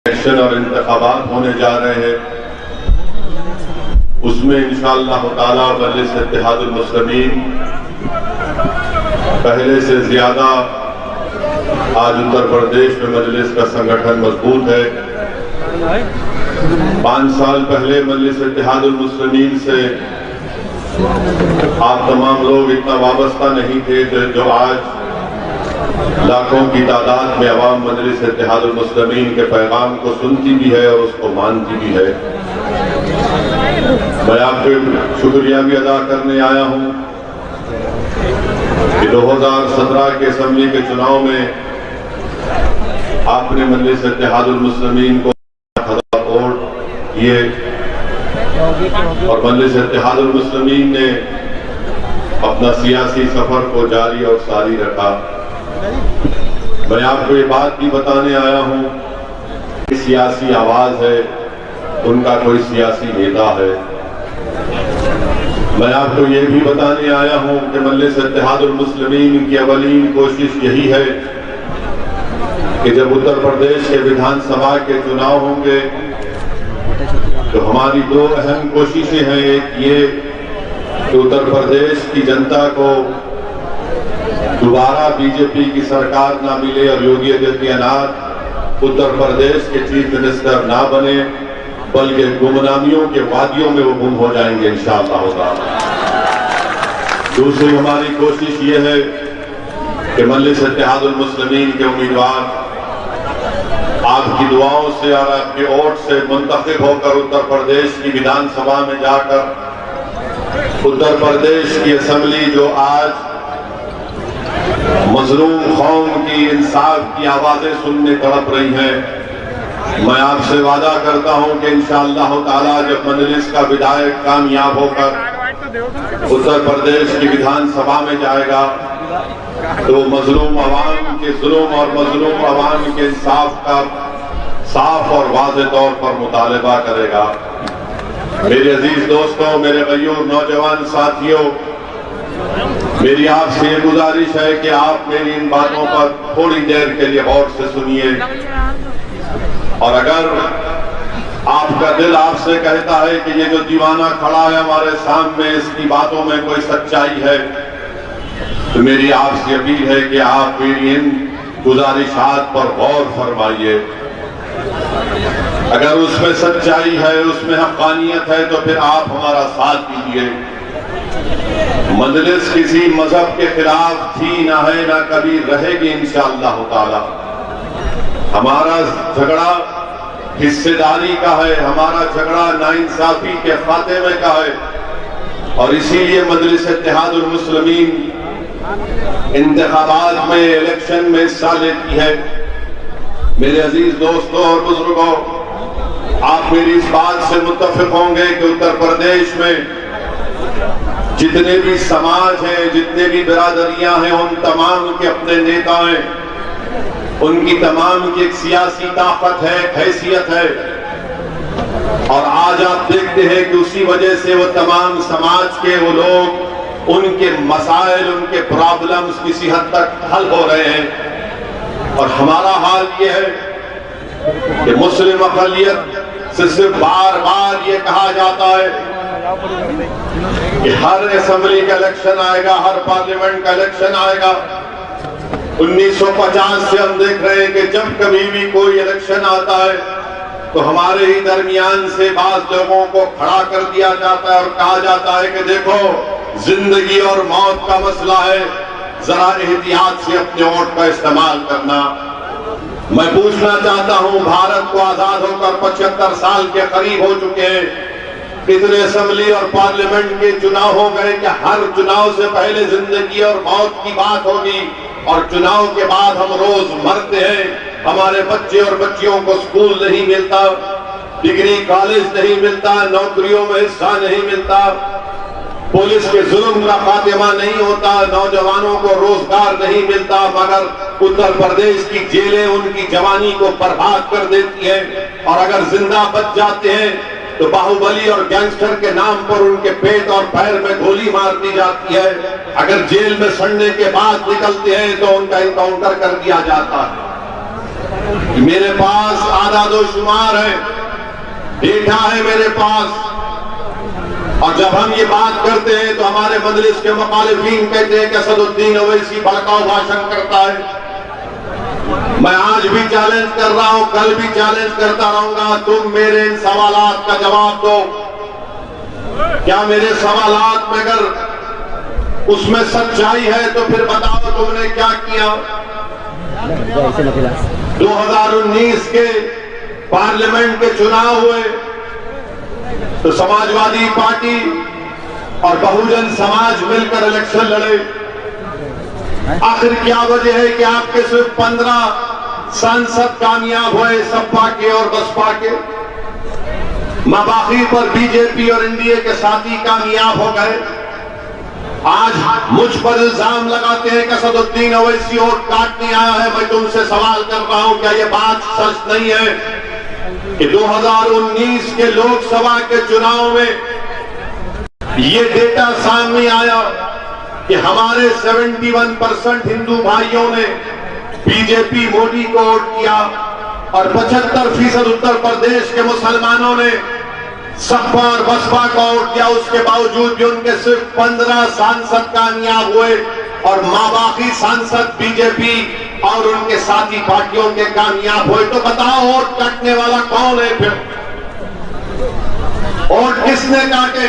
Election और इंतखाबात होने जा रहे हैं, उसमें इंशाअल्लाह ताला मजलिस इत्तेहादुल मुस्लिमीन पहले से ज्यादा आज उत्तर प्रदेश में मजलिस का संगठन मजबूत है। 5 साल पहले मजलिस इत्तेहादुल मुस्लिमीन से आप तमाम लोग इतना वाबस्ता नहीं थे जो आज लाखों की तादाद में अवाम मजलिस इत्तेहादुल मुस्लिमीन के पैगाम को सुनती भी है और उसको मानती भी है। मैं आपको शुक्रिया भी अदा करने आया हूँ कि 2017 के असेंबली के चुनाव में आपने मजलिस इत्तेहादुल मुस्लिमीन को वोट किए और मजलिस इत्तेहादुल मुस्लिमीन ने अपना सियासी सफर को जारी और सारी रखा। मैं आपको ये बात भी बताने आया हूँ कि सियासी आवाज है, उनका कोई सियासी नेता है। मैं आपको ये भी बताने आया हूँ कि मजलिस इत्तेहादुल मुस्लिमीन की अवलीन कोशिश यही है कि जब उत्तर प्रदेश के विधानसभा के चुनाव होंगे तो हमारी 2 अहम कोशिशें हैं। एक ये कि उत्तर प्रदेश की जनता को दोबारा बीजेपी की सरकार ना मिले और योगी आदित्यनाथ उत्तर प्रदेश के चीफ मिनिस्टर ना बने, बल्कि गुमनामियों के वादियों में वो गुम हो जाएंगे इंशाअल्लाह ताला। दूसरी हमारी कोशिश ये है कि मजलिस इत्तेहादुल मुस्लिमीन के उम्मीदवार आपकी दुआओं से और आपके वोट से मुंतखब होकर उत्तर प्रदेश की विधानसभा में जाकर उत्तर प्रदेश की असेंबली जो आज मजलूम कौम की इंसाफ की आवाजें सुनने तड़प रही हैं, मैं आपसे वादा करता हूं कि इंशाअल्लाह ताला जब मजलिस का विधायक कामयाब होकर उत्तर प्रदेश की विधानसभा में जाएगा तो मजलूम अवाम के जुल्म और मजलूम अवाम के इंसाफ का साफ और वाज़ेह तौर पर मुतालबा करेगा। मेरे अजीज दोस्तों, मेरे गयूर नौजवान साथियों, मेरी आपसे ये गुजारिश है कि आप मेरी इन बातों पर थोड़ी देर के लिए गौर से सुनिए और अगर आपका दिल आपसे कहता है कि ये जो दीवाना खड़ा है हमारे सामने, इसकी बातों में कोई सच्चाई है, तो मेरी आपसे अपील है कि आप मेरी इन गुजारिशात पर गौर फरमाइए। अगर उसमें सच्चाई है, उसमें हक़ानियत है, तो फिर आप हमारा साथ दीजिए। मजलिस किसी मजहब के खिलाफ थी, ना है, ना कभी रहेगी इंशाअल्लाह ताला। हमारा झगड़ा हिस्सेदारी का है, हमारा झगड़ा नाइंसाफी के खात्मे का है और इसीलिए मजलिस इत्तेहादुल मुस्लिमीन इंतखाबात में, इलेक्शन में हिस्सा लेती है। मेरे अजीज दोस्तों और बुजुर्गों, आप मेरी इस बात से मुत्तफिक होंगे कि उत्तर प्रदेश में जितने भी समाज हैं, जितने भी बिरादरियां हैं, उन तमाम के अपने नेता हैं, उनकी तमाम की एक सियासी ताकत है, हैसियत है और आज आप देखते हैं कि उसी वजह से वो तमाम समाज के वो लोग, उनके मसाइल, उनके प्रॉब्लम्स किसी हद तक हल हो रहे हैं। और हमारा हाल ये है कि मुस्लिम अक़लियत से सिर्फ बार बार ये कहा जाता है कि हर असेंबली का इलेक्शन आएगा, हर पार्लियामेंट का इलेक्शन आएगा। 1950 से हम देख रहे हैं कि जब कभी भी कोई इलेक्शन आता है तो हमारे ही दरमियान से बाज लोगों को खड़ा कर दिया जाता है और कहा जाता है कि देखो, जिंदगी और मौत का मसला है, जरा एहतियात से अपने वोट का इस्तेमाल करना। मैं पूछना चाहता हूं, भारत को आजाद होकर 75 साल के करीब हो चुके हैं, कितने असेंबली और पार्लियामेंट के चुनाव हो गए कि हर चुनाव से पहले जिंदगी और मौत की बात होगी और चुनाव के बाद हम रोज मरते हैं। हमारे बच्चे और बच्चियों को स्कूल नहीं मिलता, डिग्री कॉलेज नहीं मिलता, नौकरियों में हिस्सा नहीं मिलता, पुलिस के जुल्म का खात्मा नहीं होता, नौजवानों को रोजगार नहीं मिलता, मगर उत्तर प्रदेश की जेलें उनकी जवानी को बर्बाद कर देती हैं और अगर जिंदा बच जाते हैं तो बाहुबली और गैंगस्टर के नाम पर उनके पेट और पैर में गोली मार दी जाती है। अगर जेल में सड़ने के बाद निकलते हैं तो उनका इनकाउंटर कर दिया जाता है। मेरे पास आदादोशुमार है, डेटा है मेरे पास। और जब हम ये बात करते हैं तो हमारे मजलिस के मुखालिफीन कहते हैं कि असदुद्दीन ओवैसी भड़काऊ भाषण करता है। मैं आज भी चैलेंज कर रहा हूं, कल भी चैलेंज करता रहूंगा। तुम मेरे इन सवालात का जवाब दो। क्या मेरे सवालात में अगर उसमें सच्चाई है तो फिर बताओ तुमने क्या किया। 2019 के पार्लियामेंट के चुनाव हुए तो समाजवादी पार्टी और बहुजन समाज मिलकर इलेक्शन लड़े। आखिर क्या वजह है कि आपके सिर्फ 15 सांसद कामयाब हुए सपा के और बसपा के, बाकी पर बीजेपी और एनडीए के साथी कामयाब हो गए। आज मुझ पर इल्जाम लगाते हैं कि असदुद्दीन ओवैसी वोट काटने आया है। मैं तुमसे सवाल कर रहा हूं, क्या यह बात सच नहीं है कि 2019 के लोकसभा के चुनाव में ये डेटा सामने आया कि हमारे 71% हिंदू भाइयों ने बीजेपी मोदी को वोट किया और 75% उत्तर प्रदेश के मुसलमानों ने सपा और बसपा को वोट किया। उसके बावजूद भी उनके सिर्फ 15 सांसद कामयाब हुए और बाकी सांसद बीजेपी और उनके साथी पार्टियों के कामयाब हुए। तो बताओ वोट काटने वाला कौन है? फिर वोट किसने काटे?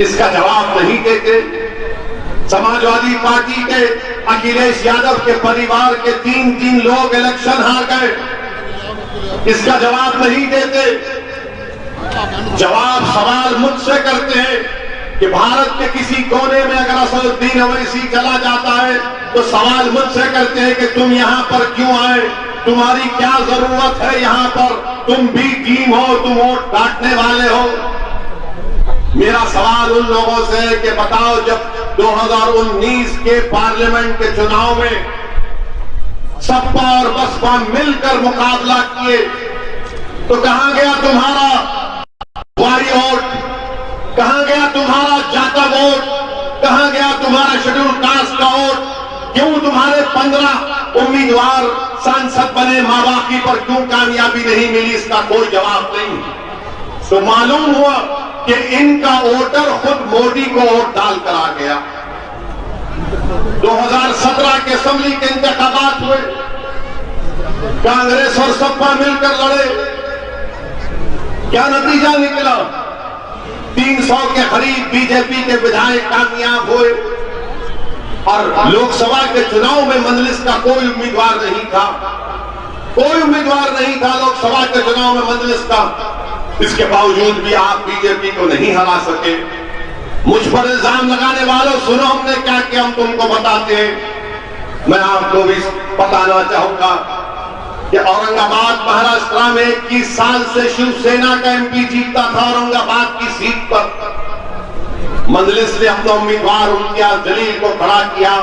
इसका जवाब नहीं देते। समाजवादी पार्टी के अखिलेश यादव के परिवार के 3 लोग इलेक्शन हार गए, इसका जवाब नहीं देते। जवाब सवाल मुझसे करते हैं कि भारत के किसी कोने में अगर असदुद्दीन ओवैसी चला जाता है तो सवाल मुझसे करते हैं कि तुम यहां पर क्यों आए, तुम्हारी क्या जरूरत है यहां पर, तुम भी टीम हो, तुम वोट काटने वाले हो। मेरा सवाल उन लोगों से है कि बताओ, जब 2019 के पार्लियामेंट के चुनाव में सपा और बसपा मिलकर मुकाबला किए तो कहां गया तुम्हारा वारी वोट, कहां गया तुम्हारा जाता वोट, कहां गया तुम्हारा शेड्यूल कास्ट का वोट? क्यों तुम्हारे 15 उम्मीदवार सांसद बने, बाकी पर क्यों कामयाबी नहीं मिली? इसका कोई जवाब नहीं। तो मालूम हुआ कि इनका वोटर खुद मोदी को वोट डालकर आ गया। 2017 के असेंबली के इंतखाबात हुए, कांग्रेस और सपा मिलकर लड़े, क्या नतीजा निकला? 300 के करीब बीजेपी के विधायक कामयाब हुए और लोकसभा के चुनाव में मजलिस का कोई उम्मीदवार नहीं था, कोई उम्मीदवार नहीं था लोकसभा के चुनाव में मजलिस का। इसके बावजूद भी आप बीजेपी को नहीं हरा सके। मुझ पर इल्जाम लगाने वालों, सुनो हमने क्या किया, हम तुमको बताते हैं। मैं आपको भी बताना चाहूंगा कि औरंगाबाद महाराष्ट्र में 21 साल से शिवसेना का एमपी जीतता था। औरंगाबाद की सीट पर मजलिस ने अपना उम्मीदवार इम्तियाज जलील को खड़ा किया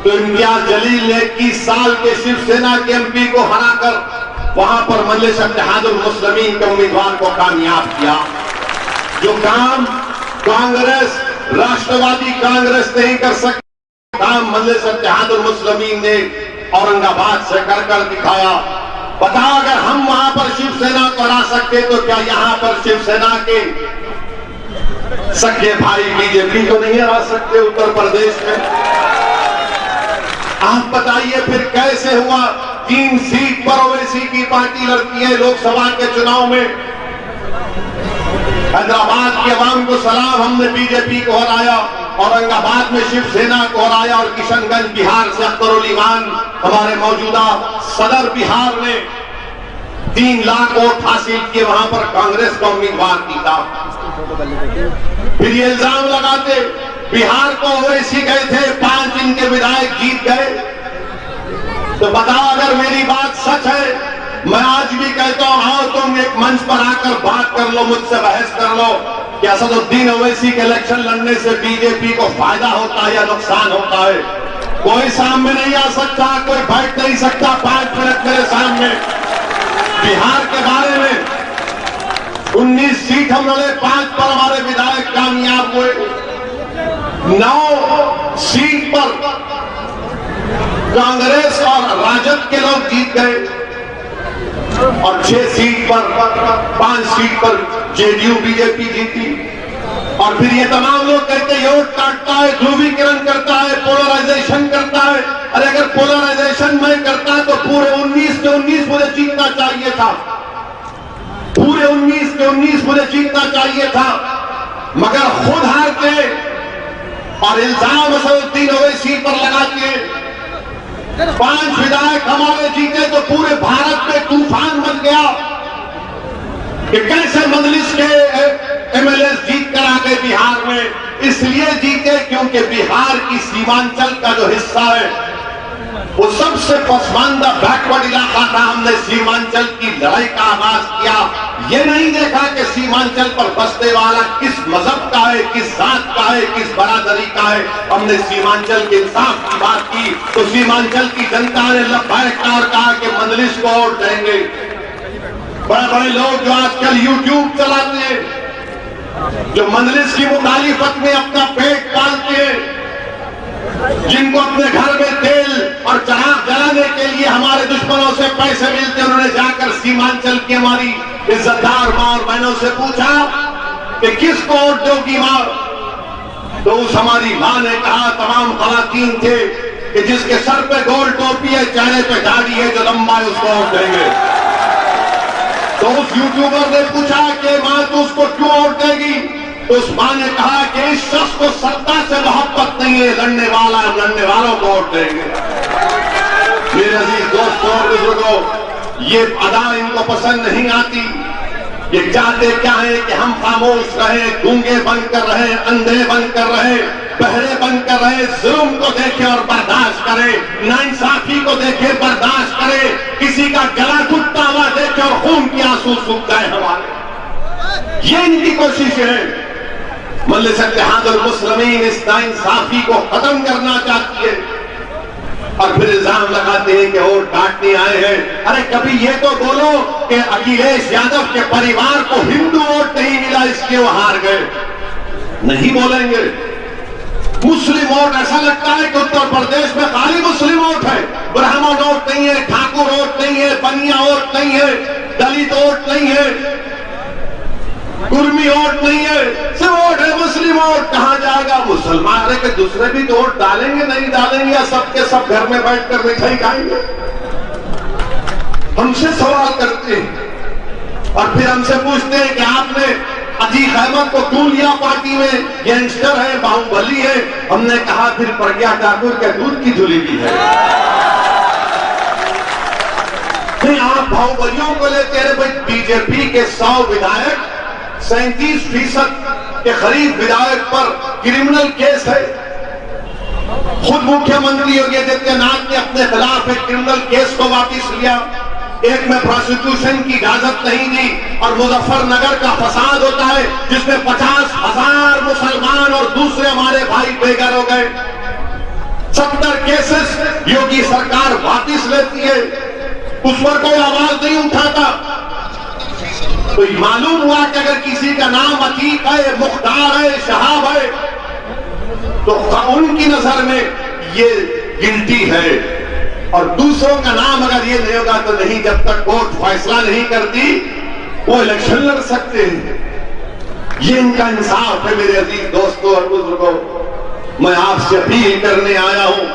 तो इम्तियाज जलील ने 21 साल के शिवसेना के एमपी को हराकर वहां पर मजलिस इत्तेहादुल मुस्लिमीन के उम्मीदवार को कामयाब किया। जो काम कांग्रेस, राष्ट्रवादी कांग्रेस नहीं कर सकती, काम मजलिस इत्तेहादुल मुस्लिमीन ने औरंगाबाद से कर दिखाया। बताओ, अगर हम वहां पर शिवसेना को हरा सकते तो क्या यहां पर शिवसेना के सगे भाई बीजेपी को नहीं हरा सकते उत्तर प्रदेश में? आप बताइए फिर कैसे हुआ? 3 सीट पर ओवैसी की पार्टी लड़ती है लोकसभा के चुनाव में। हैदराबाद के अवाम को सलाम, हमने बीजेपी को हराया, औरंगाबाद में शिवसेना को हराया और किशनगंज बिहार से अख्तरुल ईमान हमारे मौजूदा सदर बिहार ने 3 लाख वोट हासिल किए, वहां पर कांग्रेस का उम्मीदवार जीता। फिर ये इल्जाम लगाते बिहार को ओवैसी गए थे, 5 इनके विधायक जीत गए। तो बताओ, अगर मेरी बात सच है, मैं आज भी कहता हूं, आओ तुम एक मंच पर आकर बात कर लो, मुझसे बहस कर लो कि असदुद्दीन ओवैसी के इलेक्शन लड़ने से बीजेपी को फायदा होता है या नुकसान होता है। कोई सामने नहीं आ सकता, कोई बैठ नहीं सकता 5 मिनट मेरे सामने। बिहार के बारे में 19 सीट हम लड़े, 5 पर हमारे विधायक कामयाब हुए। 9 सीट पर कांग्रेस और राजद के लोग जीत गए और 6 सीट पर 5 सीट पर जेडीयू बीजेपी जीती। और फिर ये तमाम लोग कहते हैं वोट काटता है, ध्रुवीकरण करता है, पोलराइजेशन करता है। अरे अगर पोलराइजेशन मैं करता तो पूरे 19 के 19 मुझे जीतना चाहिए था, पूरे 19 के 19 मुझे जीतना चाहिए था, मगर खुद हारते और इल्जाम असदुद्दीन ओवैसी पर लगाते। 5 विधायक हमारे जीते तो पूरे भारत में तूफान मच गया कि कैसे मजलिस के एमएलए जीत कर आ गए बिहार में। इसलिए जीते क्योंकि बिहार की सीमांचल का जो हिस्सा है वो सबसे पसमानदा बैकवर्ड इलाका था। हमने सीमांचल की लड़ाई का आगाज किया, ये नहीं देखा कि सीमांचल पर बसने वाला किस मजहब का है, किस जात का है, किस बरादरी का है। हमने सीमांचल के इंसाफ की बात की तो सीमांचल की जनता ने लब्बैक और कहा कि मजलिस को वोट देंगे। बड़े बड़े लोग जो आजकल यूट्यूब चलाते हैं, जो मजलिस की मुखालिफत में अपना पेट पालते हैं, जिनको अपने घर में तेल और चिराग जलाने के लिए हमारे दुश्मनों से पैसे मिलते, उन्होंने जाकर सीमांचल की हमारी इज्जतदार मां और बहनों से पूछा कि किसको वोट दोगी मां? तो उस हमारी मां ने कहा, तमाम खवातीन थे, कि जिसके सर पे गोल टोपी है, चेहरे पे दाढ़ी है, जो लंबा है, उसको वोट देंगे। तो उस यूट्यूबर ने पूछा कि मां तू उसको क्यों वोट देगी? तो उस मां ने कहा कि इस शख्स को सत्ता से मोहब्बत नहीं है, लड़ने वाला है, लड़ने वालों को वोट देंगे। मेरे अजीज दोस्तों और बुजुर्गों, ये अदा इनको पसंद नहीं आती। ये चाहते क्या है कि हम खामोश रहे, गूंगे बनकर रहे, अंधे बनकर रहे, बहरे बनकर रहे, जुल्म को देखे और बर्दाश्त करे, नाइंसाफी को देखे बर्दाश्त करे, किसी का गला घुटता हुआ देखे और खून के आंसू सूख जाए हमारे। ये इनकी कोशिश है। मजलिस इत्तेहादुल मुस्लिमीन इस नाइंसाफी को खत्म करना चाहती है और फिर इल्जाम लगाते हैं कि वोट काटने आए हैं। अरे कभी ये तो बोलो कि अखिलेश यादव के परिवार को हिंदू वोट नहीं मिला इसलिए वो हार गए, नहीं बोलेंगे। मुस्लिम वोट, ऐसा लगता है कि उत्तर प्रदेश में खाली मुस्लिम वोट है, ब्राह्मण वोट नहीं है, ठाकुर वोट नहीं है, बनिया वोट नहीं है, दलित वोट नहीं है, कुर्मी वोट नहीं है, सिर्फ वोट है मुस्लिम वोट। कहां जाएगा मुसलमान? अरे कि दूसरे भी तो वोट डालेंगे, नहीं डालेंगे, या सबके सब घर में बैठकर मिठाई खाएंगे? हमसे सवाल करते हैं और फिर हमसे पूछते हैं कि आपने अतीक अहमद को क्यों लिया पार्टी में? गैंगस्टर है, बाहुबली है। हमने कहा फिर प्रज्ञा ठाकुर के दूध की धुली भी है। नहीं, आप बाहुबलियों को लेते हैं। भाई बीजेपी के 100 विधायक, 37% के करीब विधायक पर क्रिमिनल केस है। खुद मुख्यमंत्री योगी आदित्यनाथ ने अपने खिलाफ एक क्रिमिनल केस को वापस लिया। एक में प्रोसिक्यूशन की इजाजत नहीं दी और मुजफ्फरनगर का फसाद होता है जिसमें 50,000 मुसलमान और दूसरे हमारे भाई बेघर हो गए। 70 केसेस योगी सरकार वापस लेती है, उस पर कोई आवाज नहीं उठाता। तो मालूम हुआ कि अगर किसी का नाम अतीक है, मुख्तार है, शहाब है, तो उनकी नजर में ये गिल्टी है और दूसरों का नाम अगर ये नहीं होगा तो नहीं। जब तक कोर्ट फैसला नहीं करती वो इलेक्शन लड़ सकते हैं। ये इनका इंसाफ है। मेरे अजीज दोस्तों और बुजुर्गों, मैं आपसे अपील करने आया हूं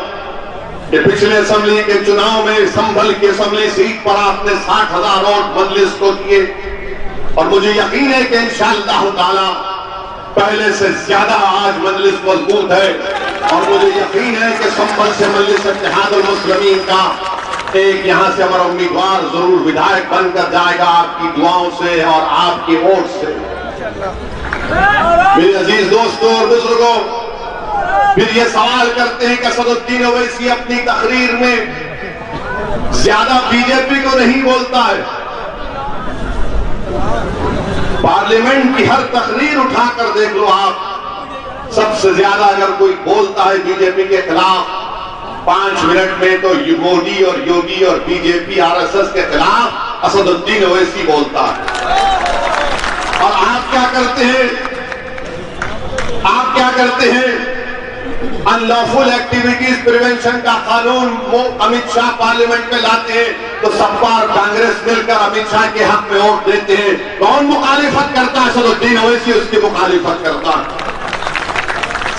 कि पिछले असेंबली के चुनाव में संभल की असेंबली सीट पर आपने 60,000 वोट मजलिस को दिए और मुझे यकीन है कि इंशाअल्लाह ताला पहले से ज्यादा आज मजलिस मजबूत है और मुझे यकीन है कि संभल से मजलिस इत्तेहादुल मुस्लिमीन का एक यहां से हमारा उम्मीदवार जरूर विधायक बनकर जाएगा, आपकी दुआओं से और आपकी वोट से। मेरे अजीज दोस्तों और बुजुर्गों, फिर ये सवाल करते हैं कि असदुद्दीन ओवैसी अपनी तकरीर में ज्यादा बीजेपी को नहीं बोलता है। पार्लियामेंट की हर तकरीर उठाकर देख लो आप, सबसे ज्यादा अगर कोई बोलता है बीजेपी के खिलाफ 5 मिनट में तो मोदी और योगी और बीजेपी आरएसएस के खिलाफ असदुद्दीन ओवैसी बोलता है। और आप क्या करते हैं? आप क्या करते हैं? अनलॉफुल एक्टिविटीज प्रिवेंशन का कानून अमित शाह पार्लियामेंट में लाते हैं तो सपा और कांग्रेस मिलकर अमित शाह के हक में वोट देते हैं। कौन मुखालिफत करता है? असदुद्दीन ओवैसी उसकी मुखालिफत करता है।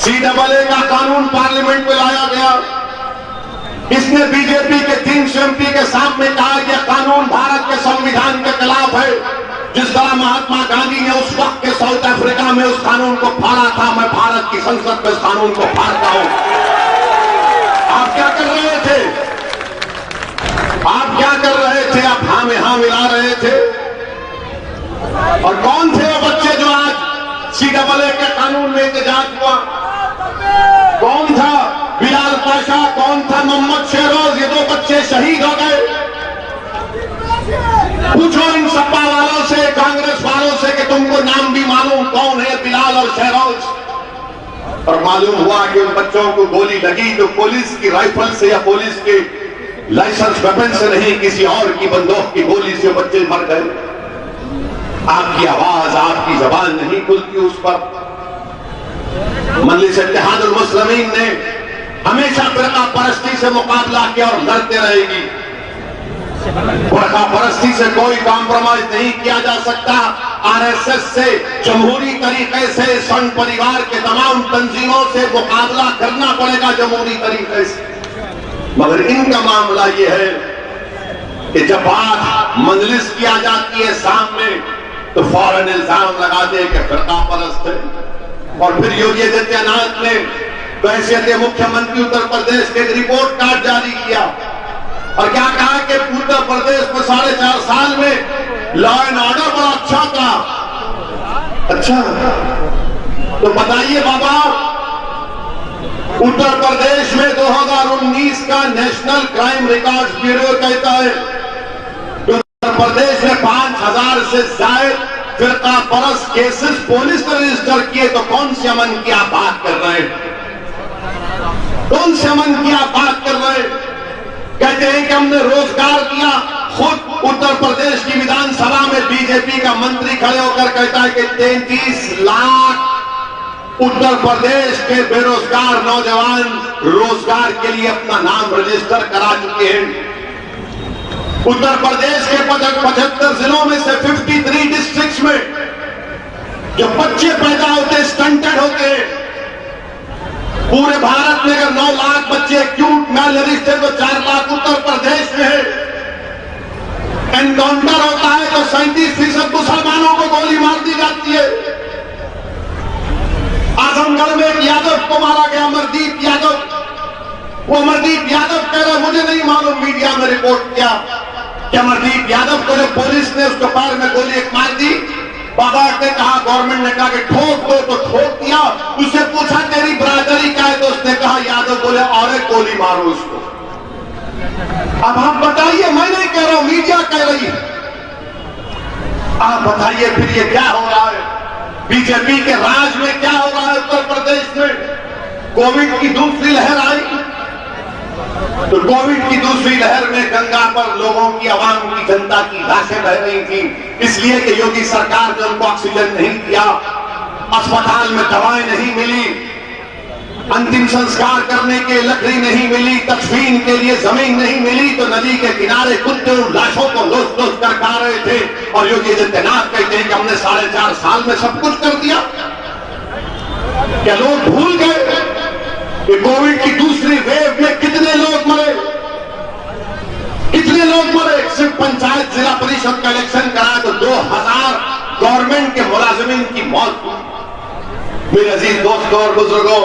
CAA का कानून पार्लियामेंट में लाया गया। इसने बीजेपी के 300 MP के सामने कहा कि यह कानून भारत के संविधान के खिलाफ है। जिस तरह महात्मा गांधी ने उस वक्त के साउथ अफ्रीका में उस कानून को फाड़ा था, मैं भारत की संसद में उस कानून को फाड़ता हूं। आप क्या कर रहे थे? आप क्या कर रहे थे? आप हाँ में हाँ मिला रहे थे। और कौन थे वो बच्चे जो आज CAA के कानून में एहतजाज हुआ? कौन था बिलाल पाशा? कौन था मोहम्मद शेरोज? ये 2 बच्चे शहीद हो गए। पूछो इन सपा वालों से, कांग्रेस वालों से कि तुमको नाम भी मालूम कौन है बिलाल और शेरोज? और मालूम हुआ कि उन बच्चों को गोली लगी तो पुलिस की राइफल से या पुलिस के लाइसेंस वेपन से नहीं, किसी और की बंदूक की गोली से बच्चे मर गए। आपकी आवाज, आपकी जबान नहीं खुलती उस पर। मजलिस इत्तेहादुल मुस्लिमीन ने हमेशा फिरका परस्ती से मुकाबला किया और लड़ते रहेगी। फिरका परस्ती से कोई कॉम्प्रोमाइज नहीं किया जा सकता। RSS से, जमहूरी तरीके से, संघ परिवार के तमाम तंजीमों से मुकाबला करना पड़ेगा जमहूरी तरीके से। मगर इनका मामला यह है कि जब बात मजलिस की आ जाती है सामने तो फौरन इल्जाम लगाते हैं कि फिरका परस्त है। और फिर योगी आदित्यनाथ ने बहैसियत मुख्यमंत्री उत्तर प्रदेश के एक रिपोर्ट कार्ड जारी किया और क्या कहा कि उत्तर प्रदेश में 4.5 साल में लॉ एंड ऑर्डर बड़ा अच्छा था। अच्छा, तो बताइए बाबा, उत्तर प्रदेश में 2019 का नेशनल क्राइम रिकॉर्ड्स ब्यूरो कहता है कि उत्तर प्रदेश में 5000 से ज्यादा फिरका परस्त केसेस पुलिस ने रजिस्टर किए। तो कौन से अमन की आप बात कर रहे हैं? कौन से अमन की आप बात कर रहे हैं? कहते हैं कि हमने रोजगार दिया। खुद उत्तर प्रदेश की विधानसभा में बीजेपी का मंत्री खड़े होकर कहता है कि 33 लाख उत्तर प्रदेश के बेरोजगार नौजवान रोजगार के लिए अपना नाम रजिस्टर करा चुके हैं। उत्तर प्रदेश के 75 जिलों में से 53 डिस्ट्रिक्ट्स में जो बच्चे पैदा होते स्टंटेड होते हैं। पूरे भारत में अगर 9 लाख बच्चे एक्यूट मैलनरिश्ड है तो 4 लाख उत्तर प्रदेश में है। एनकाउंटर होता है तो 37% मुसलमानों को गोली मार दी जाती है। आजमगढ़ में एक यादव को मारा गया, अमरदीप यादव। वो अमरदीप यादव कह रहे मुझे नहीं मालूम, मीडिया में रिपोर्ट किया कि अमरदीप यादव को जब पुलिस ने उसके पैर में गोली एक मार दी, बाबा ने कहा, गवर्नमेंट ने कहा कि ठोक दो तो ठोक दिया। उससे पूछा तेरी बरादरी क्या है तो उसने कहा यादव बोले और एक गोली मारो उसको। अब आप बताइए, मैं नहीं कह रहा हूं, मीडिया कह रही है। आप बताइए फिर ये क्या हो रहा है? बीजेपी के राज में क्या हो रहा है उत्तर प्रदेश में? कोविड की दूसरी लहर आई तो कोविड की दूसरी लहर में गंगा पर लोगों की, आवाम की, जनता की लाशें बह रही थी, इसलिए कि योगी सरकार ने उनको ऑक्सीजन नहीं दिया, अस्पताल में दवाएं नहीं मिली, अंतिम संस्कार करने के लकड़ी नहीं मिली, तदफीन के लिए जमीन नहीं मिली, तो नदी के किनारे कुत्ते उन लाशों को लोच कर खा रहे थे। और योगी आदित्यनाथ कहते हैं कि हमने 4.5 साल में सब कुछ कर दिया। क्या लोग भूल गए कि कोविड की दूसरी वेव में कितने लोग मरे? कितने लोग मरे? सिर्फ पंचायत जिला परिषद का इलेक्शन कराया तो 2000 गवर्नमेंट के मुलाजिमीन की मौत हुई। मेरे अजीज दोस्तों और बुजुर्गों,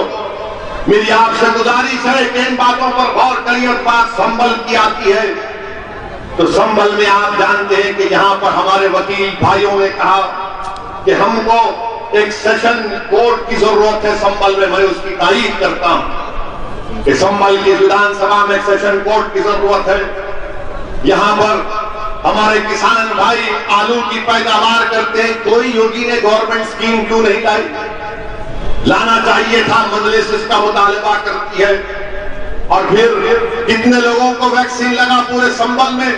मेरी आपसे गुजारिश है कि इन बातों पर गौर करिए। और बात संभल की आती है तो संभल में आप जानते हैं कि यहां पर हमारे वकील भाइयों ने कहा कि हमको एक सेशन कोर्ट की जरूरत है संभल में। मैं उसकी तारीफ करता हूं कि संभल की विधानसभा में एक सेशन कोर्ट की जरूरत है। यहां पर हमारे किसान भाई आलू की पैदावार करते हैं, कोई योगी ने गवर्नमेंट स्कीम क्यों नहीं लाई? लाना चाहिए था, मजलिस इसका मुतालबा करती है। और फिर कितने लोगों को वैक्सीन लगा पूरे संभल में?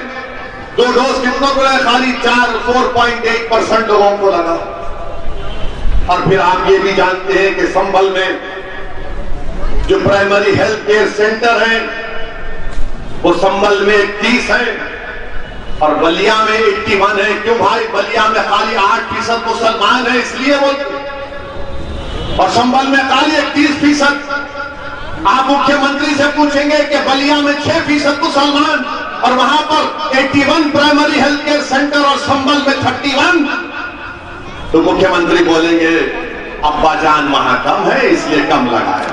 2 डोज कितनों को लगा? खाली 4.8% लोगों को लगा। और फिर आप ये भी जानते हैं कि संभल में जो प्राइमरी हेल्थ केयर सेंटर है वो संभल में 31 है और बलिया में 81 है। क्यों भाई? बलिया में खाली 8% मुसलमान है इसलिए बोलते, और संभल में खाली 31%। आप मुख्यमंत्री से पूछेंगे कि बलिया में 6% मुसलमान और वहां पर 81 प्राइमरी हेल्थ केयर सेंटर और संभल में 31, तो मुख्यमंत्री बोलेंगे अब्बा जान वहां कम है इसलिए कम लगा है,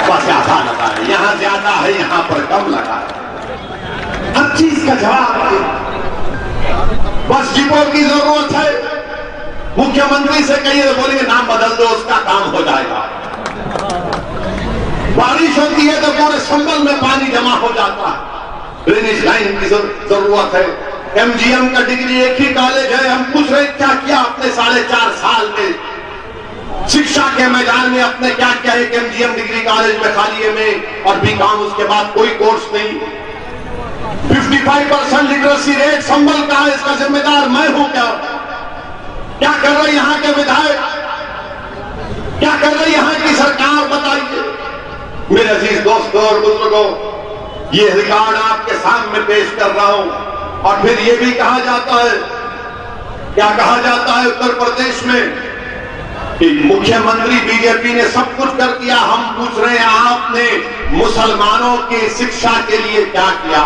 बस ज्यादा लगा है, यहां ज्यादा है यहां पर कम लगा है। हर चीज का जवाब है। बस जीपों की जरूरत है, मुख्यमंत्री से कहिए तो बोलेंगे नाम बदल दो उसका काम हो जाएगा। बारिश होती है तो पूरे संभल में पानी जमा हो जाता है, ड्रेनेज लाइन की जरूरत है। एमजीएम का डिग्री एक ही कॉलेज है, हम पूछ रहे क्या किया अपने 4.5 साल में शिक्षा के मैदान में, अपने क्या क्या है कि एमजीएम डिग्री कॉलेज में खाली एमए और बीकॉम, उसके बाद कोई कोर्स नहीं। 55% लिटरेसी रेट संभल का है, इसका जिम्मेदार मैं हूं क्या? क्या कर रहे यहां के विधायक, क्या कर रही यहां की सरकार, बताइए। मेरे अजीज दोस्तों और बुजुर्गों, ये रिकॉर्ड आपके सामने पेश कर रहा हूं। और फिर ये भी कहा जाता है, क्या कहा जाता है उत्तर प्रदेश में कि मुख्यमंत्री बीजेपी ने सब कुछ कर दिया। हम पूछ रहे हैं आपने मुसलमानों की शिक्षा के लिए क्या किया?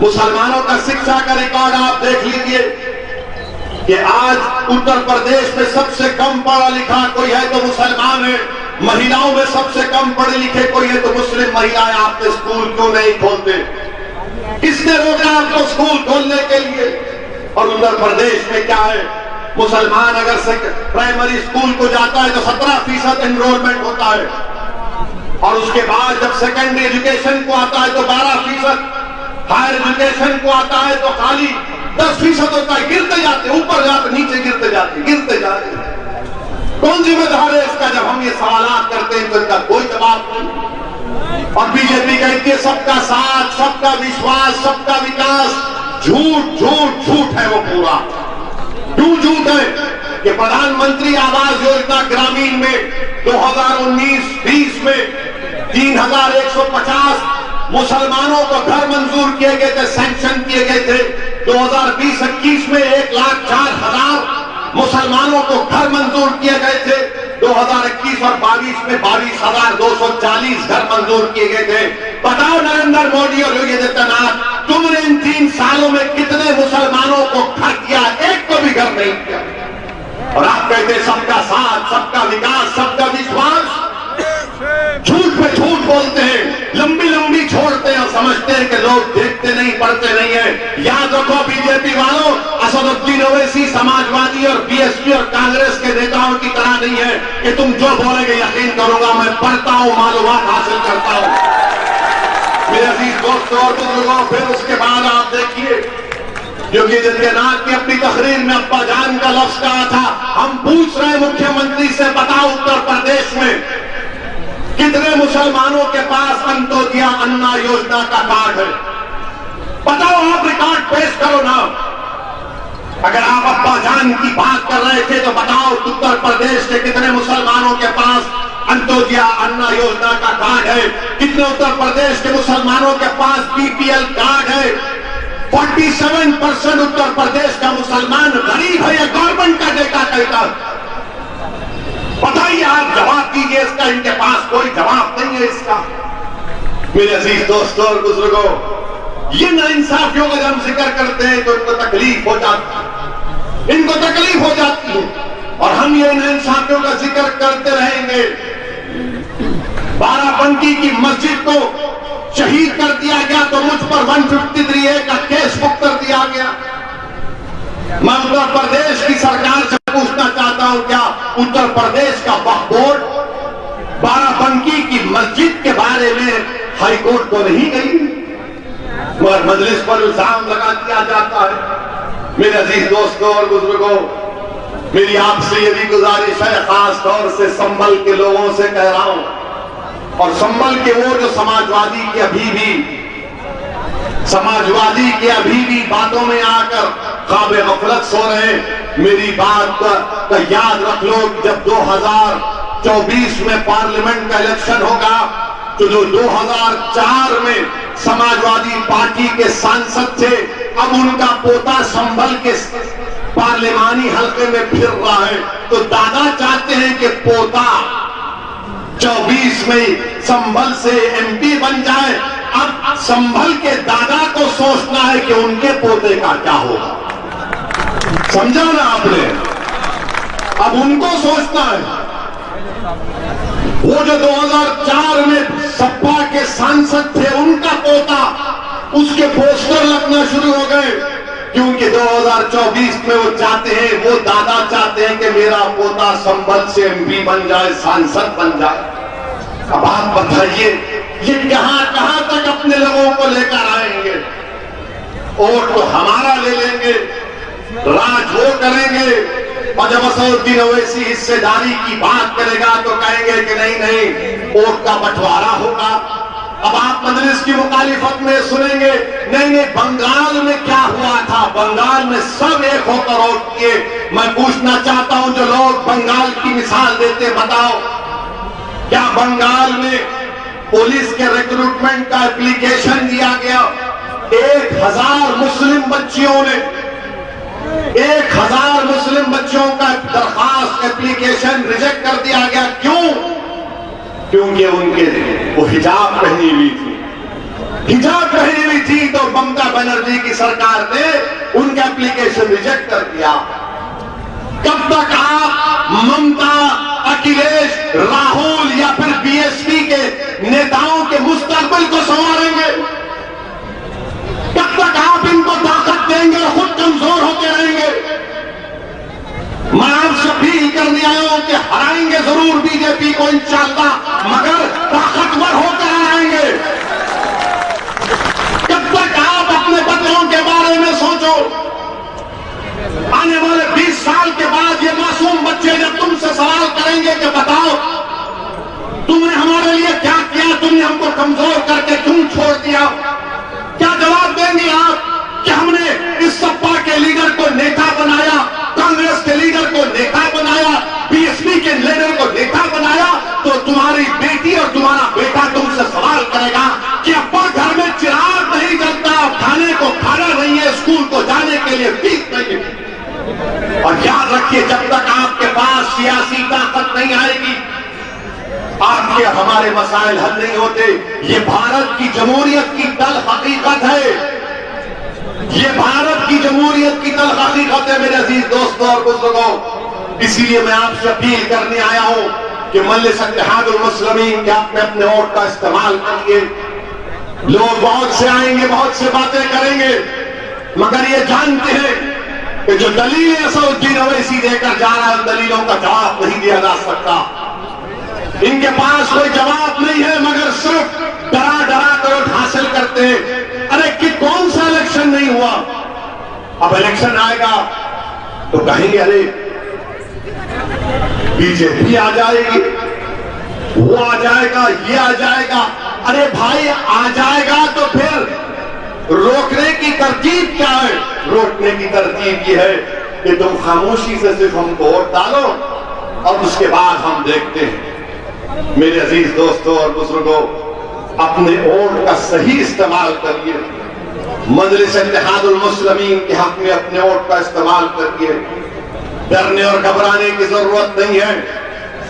मुसलमानों का शिक्षा का रिकॉर्ड आप देख लीजिए कि आज उत्तर प्रदेश में सबसे कम पढ़ा लिखा कोई है तो मुसलमान है, महिलाओं में सबसे कम पढ़े लिखे कोई है तो मुस्लिम महिलाएं। आपने स्कूल क्यों नहीं खोलते? किसने रोका आपको स्कूल खोलने के लिए? और उत्तर प्रदेश में क्या है, मुसलमान अगर से प्राइमरी स्कूल को जाता है तो 17% एनरोलमेंट होता है, और उसके बाद जब सेकेंडरी एजुकेशन को आता है तो 12%, हायर एजुकेशन को आता है तो खाली 10% होता है। गिरते जाते, ऊपर जाते, नीचे गिरते जाते, गिरते जाते। कौन जिम्मेदार है इसका? जब हम ये सवाल करते हैं तो इनका कोई जवाब नहीं। और बीजेपी कहती है सबका साथ, सबका विश्वास, सबका विकास। झूठ झूठ झूठ है वो पूरा। क्यों झूठ है? कि प्रधानमंत्री आवास योजना ग्रामीण में 2019-20 में 3150 मुसलमानों को घर मंजूर किए गए थे, सैंक्शन किए गए थे। 2020-21 में 1,04,000 मुसलमानों को घर मंजूर किए गए थे। 2021 और 22 में 22,240 घर मंजूर किए गए थे। बताओ नरेंद्र मोदी और योगी आदित्यनाथ, तुमने इन 3 सालों में कितने मुसलमानों को घर किया? एक को भी घर नहीं किया। और आप कहते सबका साथ, सबका विकास, सबका विश्वास। झूठ पे झूठ बोलते हैं, लंबी लंबी छोड़ते हैं और समझते हैं कि लोग देखते नहीं, पढ़ते नहीं है। याद रखो बीजेपी वालों, असदुद्दीन ओवैसी समाजवादी और बीएसपी और कांग्रेस के नेताओं की तरह नहीं है कि तुम जो बोलेंगे यकीन करूंगा। मैं पढ़ता हूं, मालूमात हासिल करता हूं। मेरे अजीज दोस्तों और बुजुर्गों, फिर उसके बाद आप देखिए योगी आदित्यनाथ ने अपनी तकरीर में अब्बा जान का लफ्ज कहा था। हम पूछ रहे मुख्यमंत्री से, बताओ उत्तर प्रदेश में कितने मुसलमानों के पास अंत्योदय अन्ना योजना का कार्ड है? बताओ, आप रिकॉर्ड पेश करो ना। अगर आप अब्बा जान की बात कर रहे थे तो बताओ उत्तर प्रदेश के कितने मुसलमानों के पास अंत्योदय अन्ना योजना का कार्ड है? कितने उत्तर प्रदेश के मुसलमानों के पास बीपीएल कार्ड है? 47% उत्तर प्रदेश का मुसलमान गरीब है, यह गवर्नमेंट का डेटा कहता है। बताइए, आप जवाब दीजिए इसका। इनके पास कोई जवाब नहीं है इसका। मेरे अजीज दोस्तों और बुजुर्गों, ये नाइंसाफियों का जब हम जिक्र करते हैं तो इनको तकलीफ हो जाती है, इनको तकलीफ हो जाती है। और हम ये नाइंसाफियों का जिक्र करते रहेंगे। बाराबंकी की मस्जिद को शहीद कर दिया गया तो मुझ पर 153A का केस बुक कर दिया गया। मैं उत्तर प्रदेश की सरकार से पूछना चाहता हूं, क्या उत्तर प्रदेश का वक्फ बोर्ड बाराबंकी की मस्जिद के बारे में हाईकोर्ट को नहीं गई? मगर मजलिस पर इल्जाम लगा दिया जाता है। मेरे अजीज दोस्तों और बुजुर्गों, मेरी आपसे ये भी गुजारिश है, खास तौर से संभल के लोगों से कह रहा हूं, और संभल के वो जो समाजवादी के अभी भी बातों में आकर ख्वाब गफलत सो रहे, मेरी बात का याद रख लो। जब 2000 2024 में पार्लियामेंट का इलेक्शन होगा, तो जो 2004 में समाजवादी पार्टी के सांसद थे, अब उनका पोता संभल के पार्लिमानी हलके में फिर रहा है। तो दादा चाहते हैं कि पोता 24 में संभल से एमपी बन जाए। अब संभल के दादा को सोचना है कि उनके पोते का क्या होगा। समझा ना आपने? अब उनको सोचना है। वो जो 2004 में सपा के सांसद थे, उनका पोता, उसके पोस्टर लगना शुरू हो गए, क्योंकि 2024 में वो चाहते हैं, वो दादा चाहते हैं कि मेरा पोता संभल से एमपी बन जाए, सांसद बन जाए। अब आप बताइए, ये कहां तक अपने लोगों को लेकर आएंगे? वोट तो हमारा ले लेंगे, राज वो करेंगे, और जब असदुद्दीन ओवैसी हिस्सेदारी की बात करेगा तो कहेंगे कि नहीं वोट का बंटवारा होगा। अब आप मजलिस की मुखालिफत में सुनेंगे, नहीं बंगाल में क्या हुआ था, बंगाल में सब एक होकर वोट किए। मैं पूछना चाहता हूं, जो लोग बंगाल की मिसाल देते, बताओ क्या बंगाल में पुलिस के रिक्रूटमेंट का एप्लीकेशन दिया गया? 1000 मुस्लिम बच्चियों ने 1000 मुस्लिम बच्चों का दरखास्त एप्लीकेशन रिजेक्ट कर दिया गया। क्यों? क्योंकि उनके वो हिजाब पहनी हुई थी। हिजाब पहनी हुई थी तो ममता बनर्जी की सरकार ने उनका एप्लीकेशन रिजेक्ट कर दिया। कब तक आप ममता, अखिलेश, राहुल या फिर बीएसपी के नेताओं के मुस्तकबिल को संवारेंगे? कब तक आप इनको ताकत देंगे और खुद कमजोर होते रहेंगे? मैं आपसे अपील करने आया हूं कि हराएंगे जरूर बीजेपी को इंशाअल्लाह, मगर ताकतवर होकर हराएंगे। कब तक आप अपने बच्चों के बारे में सोचो? आने वाले 20 साल के बाद ये मासूम बच्चे जब तुमसे सवाल करेंगे कि बताओ तुमने हमारे लिए क्या किया, तुमने हमको कमजोर करके क्यों छोड़ दिया, क्या जवाब देंगे आप? कि हमने इस सपा के लीडर को नेता बनाया, कांग्रेस के लीडर को नेता बनाया, बीएसपी के लीडर को नेता बनाया। तो तुम्हारी बेटी और तुम्हारा बेटा तुमसे सवाल करेगा कि अब्बा घर में चिराग नहीं जलता, खाने को खाना नहीं है, स्कूल को जाने के लिए फीस नहीं है। और याद रखिए, जब तक आपके पास सियासी ताकत नहीं आएगी, आपके हमारे मसाइल हल नहीं होते। ये भारत की जमहूरियत की तल हकीकत है, ये भारत की जमहूरियत की तल हकीकत है मेरे अजीज दोस्तों और बुजुर्गों। इसीलिए मैं आपसे अपील करने आया हूं कि मजलिस इत्तेहादुल मुस्लिमीन के आपने अपने वोट का इस्तेमाल करिए। लोग बहुत से आएंगे, बहुत से बातें करेंगे, मगर ये जानते हैं कि जो दलील असदुद्दीन ओवैसी देकर जा रहा है, उन दलीलों का जवाब नहीं दिया जा सकता। इनके पास कोई जवाब नहीं है, मगर सिर्फ डरा डरा कर वोट हासिल करते हैं। अरे कि कौन सा इलेक्शन नहीं हुआ? अब इलेक्शन आएगा तो कहेंगे अरे बीजेपी आ जाएगी, वो आ जाएगा, ये आ जाएगा। अरे भाई आ जाएगा तो फिर रोकने की तरकीब क्या है? रोकने की तरकीब ये है कि तुम खामोशी से सिर्फ हमको वोट डालो और उसके बाद हम देखते हैं। मेरे अजीज दोस्तों और बुजुर्गों, अपने वोट का सही इस्तेमाल करिए। मजलिस इत्तेहादुल मुस्लिमीन के हक में अपने वोट का इस्तेमाल करिए। डरने और घबराने की जरूरत नहीं है।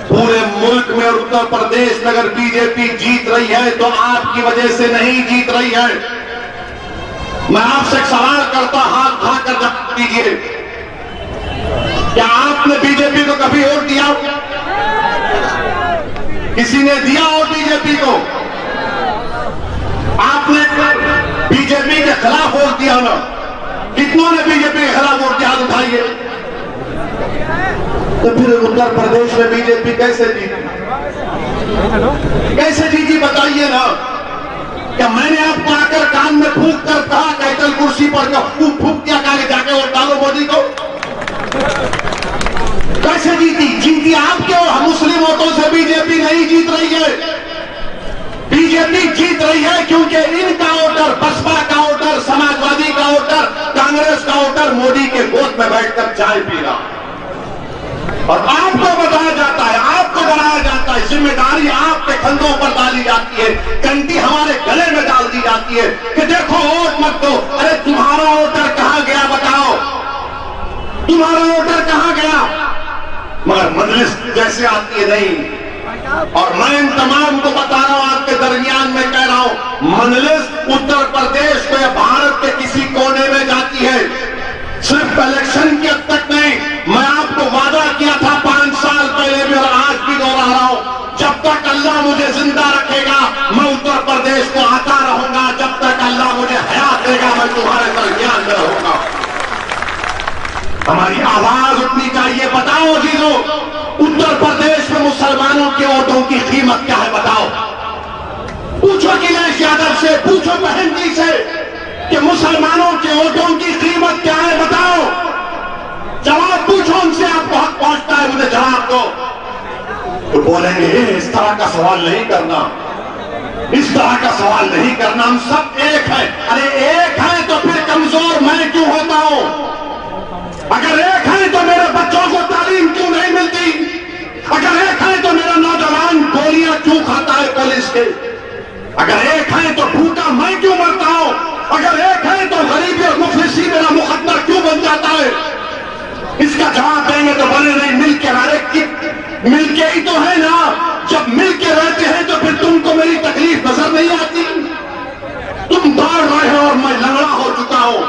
पूरे मुल्क में और उत्तर प्रदेश में अगर बीजेपी जीत रही है तो आपकी वजह से नहीं जीत रही है। मैं आपसे एक सवाल करता, हाथ उठाकर जवाब दीजिए, क्या आपने बीजेपी को कभी वोट दिया? किसी ने दिया वोट बीजेपी को? आपने बीजेपी के खिलाफ वोट दिया ना? कितनों ने बीजेपी के खिलाफ वोट दिया? हाथ उठाइए। तो फिर उत्तर प्रदेश में बीजेपी कैसे जीती? कैसे जीती बताइए ना। क्या मैंने आपको आकर कान में फूंक कर कहा, कैटल कुर्सी पर फूंक दिया, कहा जाके वोट डालो मोदी को? कैसे जीती? जीती आपके और मुस्लिम वोटों से बीजेपी नहीं जीत रही है। बीजेपी जीत रही है क्योंकि इनका वोटर, बसपा का वोटर, समाजवादी का वोटर, कांग्रेस का वोटर मोदी के गोद में बैठकर चाय पी रहा। और आपको बताया जाता है, आपको डराया जिम्मेदारी आपके कंधों पर डाली जाती है, घंटी हमारे गले में डाल दी जाती है कि देखो वोट मत दो। अरे तुम्हारा वोटर कहां गया बताओ, तुम्हारा वोटर कहां गया? मगर मजलिस जैसे आती है नहीं। और मैं इन तमाम को बता रहा हूं, आपके दरमियान में कह रहा हूं, मजलिस उत्तर प्रदेश में भारत के किसी कोने में जाती है, सिर्फ इलेक्शन के हद तक नहीं। मैं आपको वादा किया था 5 साल पहले भी और आज भी दोहरा रहा हूं, जब तक अल्लाह मुझे जिंदा रखेगा मैं उत्तर प्रदेश को आता रहूंगा, जब तक अल्लाह मुझे हयात देगा मैं तुम्हारे दरमियान में रहूंगा। हमारी आवाज उठनी चाहिए। बताओ जीरो, उत्तर प्रदेश में मुसलमानों के वोटों की कीमत क्या है बताओ? पूछो अखिलेश यादव से, पूछो बहन जी से कि मुसलमानों के वोटों की कीमत क्या है बताओ? जवाब पूछो उनसे, आपको हक पहुंचता है, मुझे जवाब दो। तो बोलेंगे इस तरह का सवाल नहीं करना, इस तरह का सवाल नहीं करना, हम सब एक है। अरे एक है तो फिर कमजोर मैं क्यों होता हूं? अगर एक है तो मेरे बच्चों को तालीम क्यों नहीं मिलती? अगर एक है तो मेरा नौजवान गोलियां क्यों खाता है पुलिस के? अगर एक है तो भूखा मैं क्यों मरता हूं? अगर एक है तो गरीबी और मुफलिसी मेरा मुकद्दर क्यों बन जाता है? इसका जवाब देंगे तो बोले नहीं, मिलके मिलके ही तो है ना। जब मिलके रहते हैं तो फिर तुमको मेरी तकलीफ नजर नहीं आती? तुम दौड़ रहे हो और मैं लंगड़ा हो चुका हूं,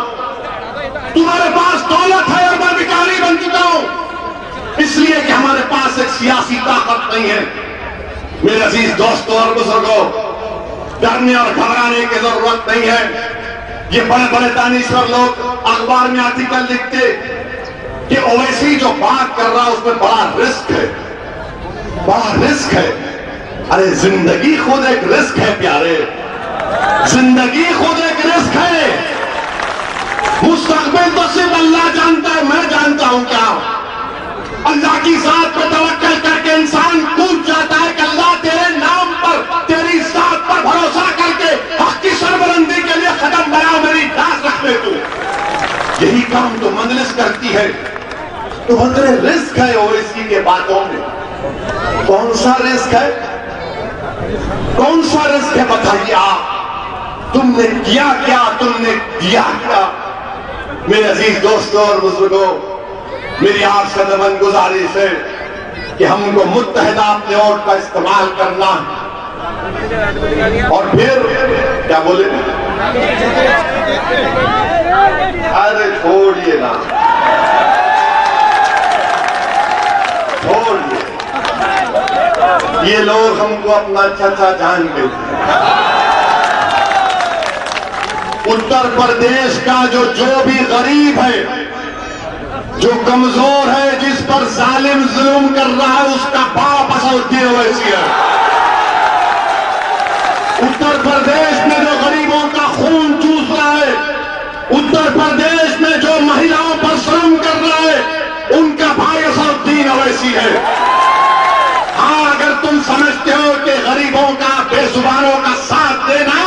तुम्हारे पास दौलत है और मैं भिखारी बन चुका हूं, इसलिए कि हमारे पास एक सियासी ताकत नहीं है। मेरे अजीज दोस्तों और बुजुर्गों, डरने और घबराने की जरूरत नहीं है। ये बड़े बड़े दानिश्वर लोग अखबार में आर्टिकल लिखते कि ओवैसी जो बात कर रहा है उसमें बड़ा रिस्क है, बड़ा रिस्क है। अरे जिंदगी खुद एक रिस्क है प्यारे, जिंदगी खुद एक रिस्क है। मुस्तकबिल तो सिर्फ अल्लाह जानता है, मैं जानता हूं क्या? अल्लाह की जात पर तवक्कल करके इंसान कूद जाता है कि अल्लाह तेरे नाम पर, तेरी जात पर भरोसा करके हक की सरबलंदी के लिए कदम बढ़ाओ, मेरी दास रख ले तू। यही काम तो मजलिस करती है। तो बड़े रिस्क है ओवैसी के बातों में। कौन सा रिस्क है, कौन सा रिस्क है बताइए आप? तुमने किया क्या, तुमने दिया क्या? मेरे अजीज दोस्तों और बुजुर्गों, मेरी आपसे नमन गुजारिश है कि हमको मुत्तहिदा अपने वोट का इस्तेमाल करना है। और फिर क्या बोले? अरे छोड़िए ना, छोड़िए, ये लोग हमको अपना चाचा जान के। उत्तर प्रदेश का जो भी गरीब है, जो कमजोर है, जिस पर जालिम जुल्म कर रहा है, उसका बाप असदुद्दीन ओवैसी है। उत्तर प्रदेश में जो गरीबों का खून चूस रहा है, उत्तर प्रदेश में जो महिलाओं पर जुल्म कर रहा है, उनका भाई असदुद्दीन ओवैसी है। हाँ, अगर तुम समझते हो कि गरीबों का, बेजुबानों का साथ देना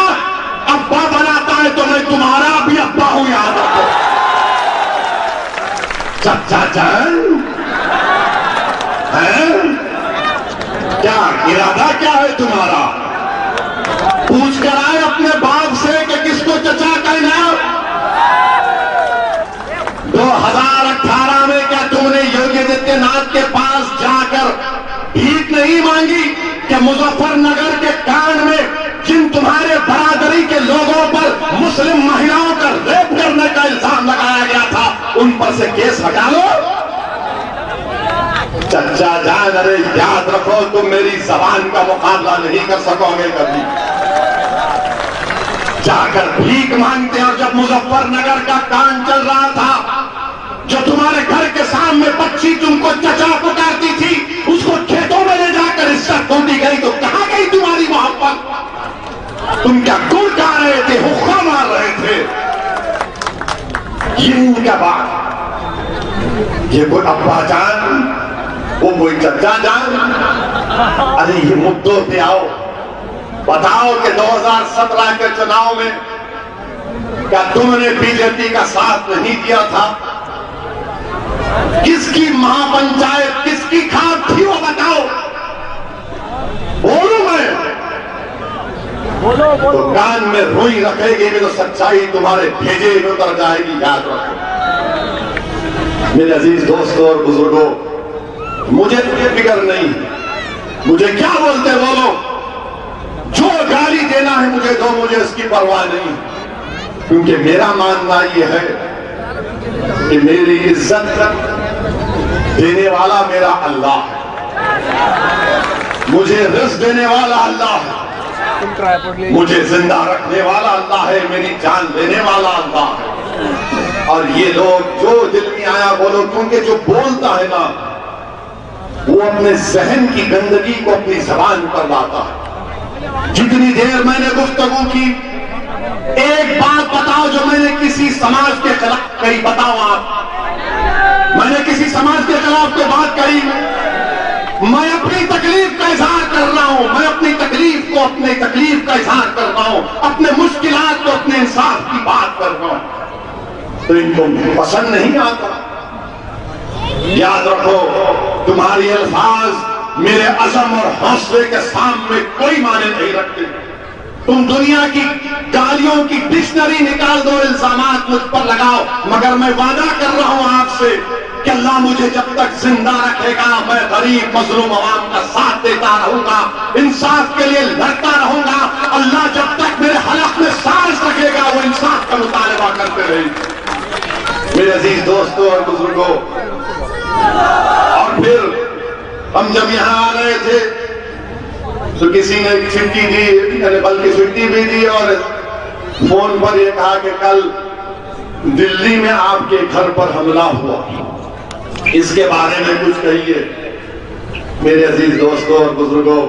अब्बा बनाता है, तो मैं तुम्हारा भी अब्बा हूं, याद रखो। चाचा जान है क्या? इरादा क्या है तुम्हारा? पूछ कर आए अपने बाप से कि किसको चचा कहना। 2018 में क्या तुमने योगी आदित्यनाथ के पास जाकर भीख नहीं मांगी कि मुजफ्फरनगर के कांड में जिन तुम्हारे बरादरी के लोगों पर मुस्लिम महिलाओं का रेप करने का इल्जाम लगाया गया था, उन पर से केस हटा लो? चचा जान, अरे याद रखो, तुम मेरी जबान का मुकाबला नहीं कर सकोगे कभी। जाकर भीख मांगते। और जब मुजफ्फरनगर का कांड चल रहा था, जो तुम्हारे घर के सामने बच्ची तुमको चचा पुकारती थी, उसको खेतों में ले जाकर इज्जत खोदी गई, तो कहां गई तुम्हारी मोहब्बत? तुम क्या गुड़ गा रहे थे, हुक्का मार रहे थे? ये इनका बात, ये कोई अब्बा जान, वो कोई चचा जान। अरे ये मुद्दों पे आओ, बताओ कि 2017 के चुनाव में क्या तुमने बीजेपी का साथ नहीं दिया था? किसकी महापंचायत, किसकी खाप थी वो बताओ? तो कान में रुई रखेगी भी तो सच्चाई तुम्हारे भेजे में उतर जाएगी, याद रखो। मेरे अजीज दोस्तों और बुजुर्गों, मुझे कोई फिक्र नहीं, मुझे क्या बोलते बोलो, जो गाली देना है मुझे दो, मुझे उसकी परवाह नहीं, क्योंकि मेरा मानना यह है कि मेरी इज्जत देने वाला मेरा अल्लाह है, मुझे रिज़्क़ देने वाला अल्लाह है, मुझे जिंदा रखने वाला अल्लाह है, मेरी जान देने वाला अल्लाह है। और ये लोग जो दिल में आया बोलो, क्योंकि जो बोलता है ना वो अपने जहन की गंदगी को अपनी जबान पर लाता है। जितनी देर मैंने गुफ्तगू की, एक बात बताओ जो मैंने किसी समाज के खिलाफ कही, बताओ आप, मैंने किसी समाज के खिलाफ कोई बात कही? मैं अपनी तकलीफ का इजहार कर रहा हूं, मैं अपनी तकलीफ को अपनी तकलीफ का इजहार कर रहा हूं, अपने मुश्किलात को अपने इंसाफ की बात कर रहा हूं। तो इनको पसंद नहीं आता। याद रखो, तुम्हारी अल्फाज मेरे अज़म और हौसले के सामने कोई माने नहीं रखते। तुम दुनिया की गालियों की डिक्शनरी निकाल दो, इल्जामात मुझ पर लगाओ, मगर मैं वादा कर रहा हूं आपसे कि अल्लाह मुझे जब तक जिंदा रखेगा मैं गरीब मजलूम अवाम का साथ देता रहूंगा, इंसाफ के लिए लड़ता रहूंगा। अल्लाह जब तक मेरे हलक में सांस रखेगा वो इंसाफ का मुतालबा करते रहेंगे। मेरे अजीज दोस्तों और बुजुर्गों, और फिर हम जब यहां आ रहे थे तो किसी ने चिट्ठी दी, बल्कि चिट्ठी भी दी और फोन पर यह कहा कि कल दिल्ली में आपके घर पर हमला हुआ, इसके बारे में कुछ कहिए। मेरे अजीज दोस्तों और बुजुर्गों,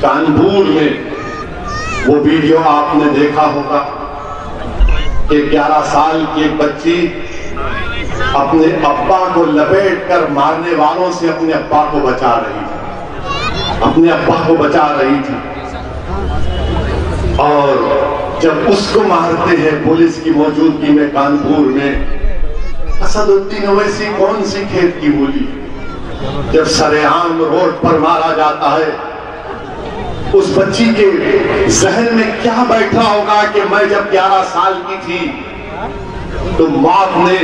कानपुर में वो वीडियो आपने देखा होगा कि 11 साल की एक बच्ची अपने अब्बा को लपेट कर मारने वालों से अपने अब्बा को बचा रही थी, अपने अब्बा को बचा रही थी। और जब उसको मारते हैं पुलिस की मौजूदगी में कानपुर में, असदुद्दीन ओवैसी कौन सी खेत की बोली, जब सरेआम रोड पर मारा जाता है, उस बच्ची के जहन में क्या बैठा होगा कि मैं जब 11 साल की थी तो मौत ने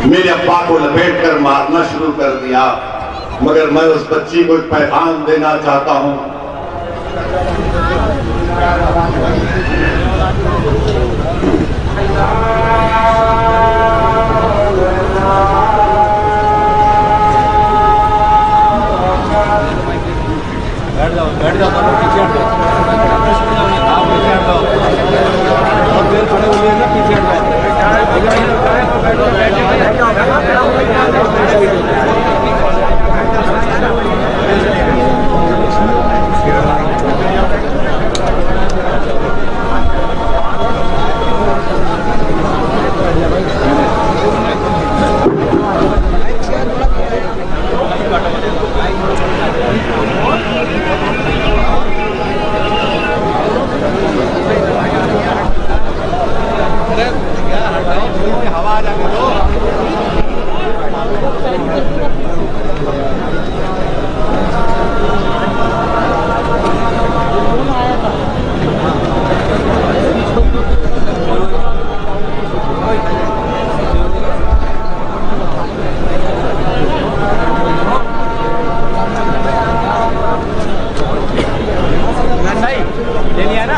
मेरे अब्बा को लपेट कर मारना शुरू कर दिया। मगर मैं उस बच्ची को एक पैगाम देना चाहता हूं, बैठ जाओ पीछे हट जाओ, आप पीछे हट जाओ, बहुत देर खड़े हुए हैं ना, पीछे हट जाओ। हवा आ जाने दो। ले लिया ना?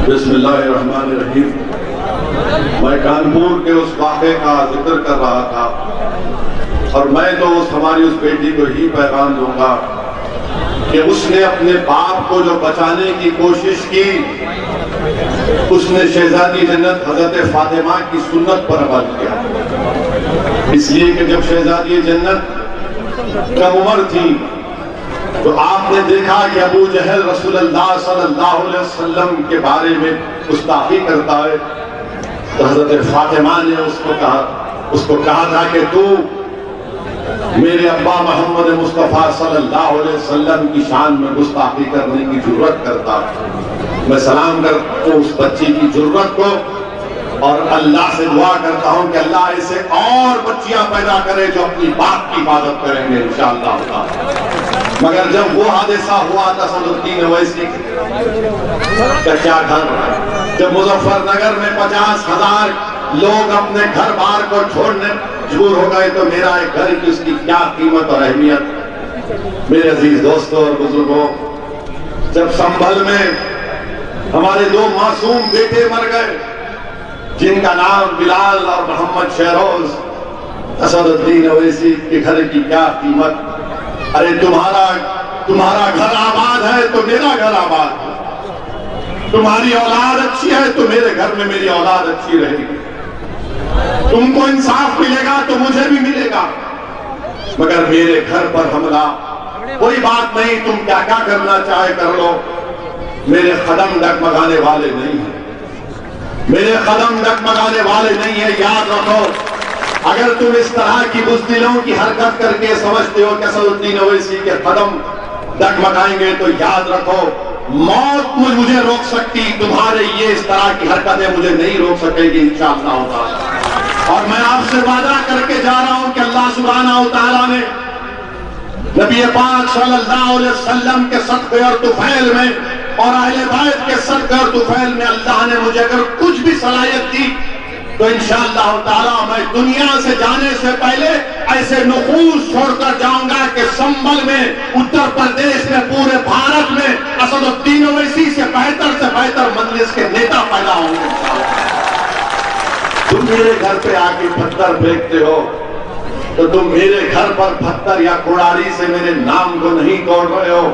बिस्मिल्लाहिर्रहमानिर्रहीम। मैं कानपुर के उस वाक़े का जिक्र कर रहा था और मैं तो हमारी उस बेटी को ही पैगाम दूंगा कि उसने अपने बाप को जो बचाने की कोशिश की, उसने शहजादी जन्नत हजरत फातिमा की सुन्नत पर अमल किया। इसलिए कि जब शहजादी जन्नत कम उम्र थी तो आपने देखा कि अबू जहल रसूलुल्लाह सल्लल्लाहु अलैहि वसल्लम के बारे में गुस्ताखी करता है, तो हजरत फातिमा ने उसको कहा था कि तू मेरे अब्बा मोहम्मद मुस्तफ़ा सल्लल्लाहु अलैहि वसल्लम की शान में गुस्ताखी करने की जरूरत करता। मैं सलाम करता हूँ उस बच्ची की जरूरत को और अल्लाह से दुआ करता हूँ कि अल्लाह ऐसे और बच्चियां पैदा करे जो अपनी बाप की इबादत करेंगे इंशाअल्लाह। मगर जब वो हादसा हुआ था सदुद्दीन ओवैसी का क्या घर, जब मुजफ्फरनगर में 50,000 लोग अपने घर बार को छोड़ने मजबूर हो गए, तो मेरा एक घर की उसकी क्या कीमत और अहमियत। मेरे अजीज दोस्तों और बुजुर्गों, जब संभल में हमारे 2 मासूम बेटे मर गए जिनका नाम बिलाल और मोहम्मद शहरोज, असदुद्दीन ओवैसी के घर की क्या कीमत। अरे तुम्हारा घर आबाद है तो मेरा घर आबाद है, तुम्हारी औलाद अच्छी है तो मेरे घर में मेरी औलाद अच्छी रहेगी, तुमको इंसाफ मिलेगा तो मुझे भी मिलेगा। मगर मेरे घर पर हमला, कोई बात नहीं, तुम क्या क्या करना चाहे कर लो, मेरे कदम डगमगाने वाले नहीं है, मेरे कदम डगमगाने वाले नहीं है। याद रखो, अगर तुम इस तरह की बुज़दिलों की हरकत करके समझते हो कि असदुद्दीन ओवैसी के कदम डगमगाएंगे, तो याद रखो मौत मुझे रोक सकती, तुम्हारे ये इस तरह की हरकतें मुझे नहीं रोक सकेगी इंशाअल्लाह। और मैं आपसे वादा करके जा रहा हूं कि अल्लाह सुब्हानहू व तआला ने नबी पाक सल्लल्लाहु अलैहि वसल्लम के सदक़े और तुफैल में और अहले बैत के सदक़े और तुफैल में अल्लाह ने मुझे अगर कुछ भी सलाहियत दी तो इंशाअल्लाह ताला मैं दुनिया से जाने से पहले ऐसे नफूस छोड़कर जाऊंगा कि संभल में, उत्तर प्रदेश में, पूरे भारत में असदुद्दीन ओवैसी से बेहतर मजलिस के नेता पैदा होंगे। तुम मेरे घर पे आके पत्थर फेंकते हो तो तुम मेरे घर पर पत्थर या कुड़ारी से मेरे नाम को नहीं तोड़ रहे हो,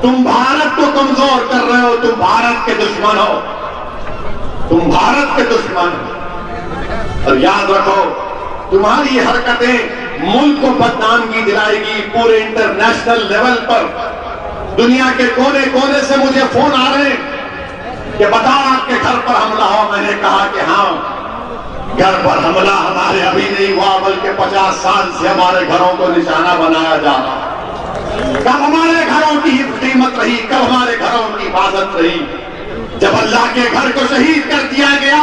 तुम भारत को कमजोर कर रहे हो, तुम भारत के दुश्मन हो, तुम भारत के दुश्मन हो। और याद रखो, तुम्हारी हरकतें मुल्क को बदनामगी दिलाएगी। पूरे इंटरनेशनल लेवल पर दुनिया के कोने कोने से मुझे फोन आ रहे हैं कि बताओ आपके घर पर हमला हुआ। मैंने कहा कि हाँ, घर पर हमला हमारे अभी नहीं हुआ, बल्कि 50 साल से हमारे घरों को निशाना बनाया जा रहा। कब हमारे घरों की कीमत रही, कब हमारे घरों की हिफाजत रही? जब अल्लाह के घर को शहीद कर दिया गया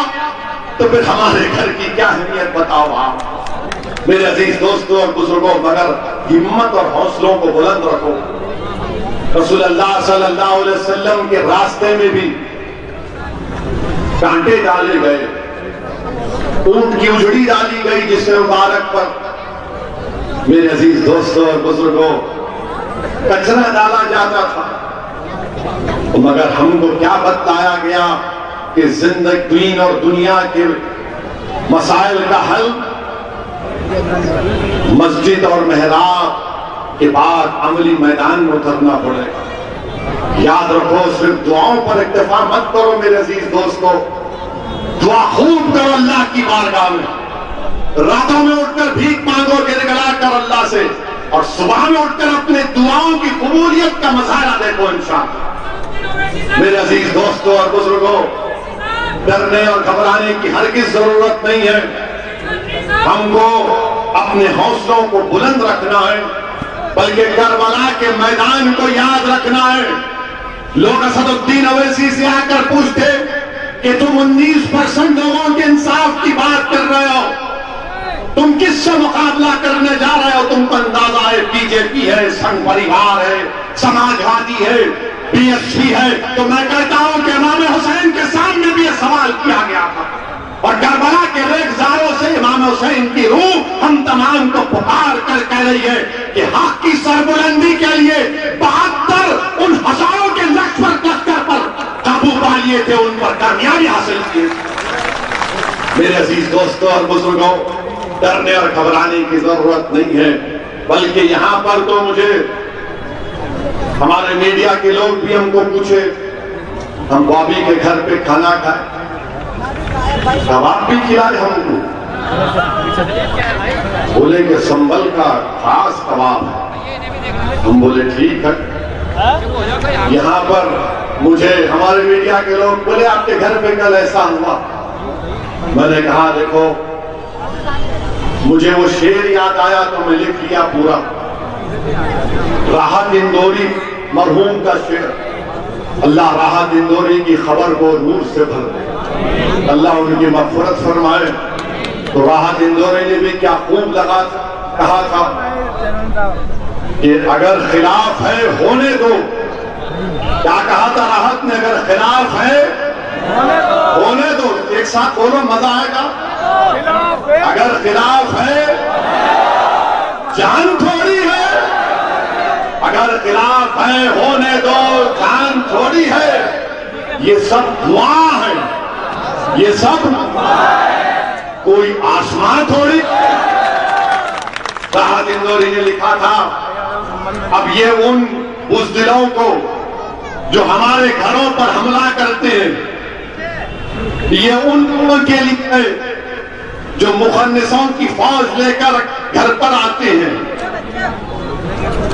तो फिर हमारे घर की क्या अहमियत बताओ आप। मेरे अजीज दोस्तों और बुजुर्गों, मगर हिम्मत और हौसलों को बुलंद रखो। रसूलुल्लाह सल्लल्लाहु अलैहि वसल्लम के रास्ते में भी कांटे डाले गए, ऊंट की उजड़ी डाली गई जिससे मुबारक पर मेरे अजीज दोस्तों और बुजुर्गों कचरा डाला जाता था। मगर हमको क्या बताया गया कि जिंदगी दीन और दुनिया के मसाइल का हल मस्जिद और मेहराब के बाद अमली मैदान में उतरना पड़ेगा। याद रखो, सिर्फ दुआओं पर इक्तफा मत करो मेरे अजीज दोस्तों, दुआ खूब करो अल्लाह की बारगाह में। रातों में उठकर भीख मांगो गिड़गिड़ा कर अल्लाह से, और सुबह में उठकर अपने दुआओं की कबूलियत का मज़ारा देखो इंशाअल्लाह। मेरे अजीज दोस्तों और बुजुर्गों, डरने और घबराने की हरगिज़ जरूरत नहीं है। हमको अपने हौसलों को बुलंद रखना है, बल्कि करबला के मैदान को याद रखना है। लोग असदुद्दीन ओवैसी से आकर पूछते कि तुम 19% लोगों के इंसाफ की बात कर रहे हो, तुम किससे मुकाबला करने जा रहे हो? तुमको अंदाजा है बीजेपी है, संघ परिवार है, समाजवादी है, बीएसपी है। तो मैं कहता हूं कि इमाम हुसैन के सामने भी यह सवाल किया गया था, और करबला के रेखजारों से इमाम हुसैन की रूह हम तमाम को पुकार कर कह रही है कि हक की सरबुलंदी के लिए 72 उन हजारों के लश्कर पर काबू पा लिए थे, उन पर कामयाबी हासिल की। मेरे अजीज दोस्तों और बुजुर्गों, डरने और घबराने की जरूरत नहीं है, बल्कि यहाँ पर तो मुझे हमारे मीडिया के लोग भी हमको पूछे, हम बॉबी के घर पे खाना खाए, कबाब भी खिलाए हमको, बोले कि संभल का खास कबाब है। हम बोले ठीक है, यहाँ पर मुझे हमारे मीडिया के लोग बोले आपके घर पे कल ऐसा हुआ। मैंने कहा देखो, मुझे वो शेर याद आया तो मैं लिख लिया पूरा। राहत इंदौरी मरहूम का शेर, अल्लाह राहत इंदौरी की खबर को नूर से भर दे, अल्लाह उनकी मग़फ़िरत फरमाए। तो राहत इंदौरी ने भी क्या खूब कहा था कि अगर खिलाफ है होने दो। क्या कहा था राहत ने? अगर खिलाफ है होने दो। एक साथ बोलो, मजा आएगा। अगर खिलाफ है, जान थोड़ी है। अगर खिलाफ है होने दो, जान थोड़ी है। ये सब दुआ है, ये सब कोई आसमान थोड़ी। राहत इंदौरी ने लिखा था, अब ये उन बुज़दिलों को जो हमारे घरों पर हमला करते हैं, ये उन लोगों के लिए जो मुखन्निसों की फौज लेकर घर पर आते हैं।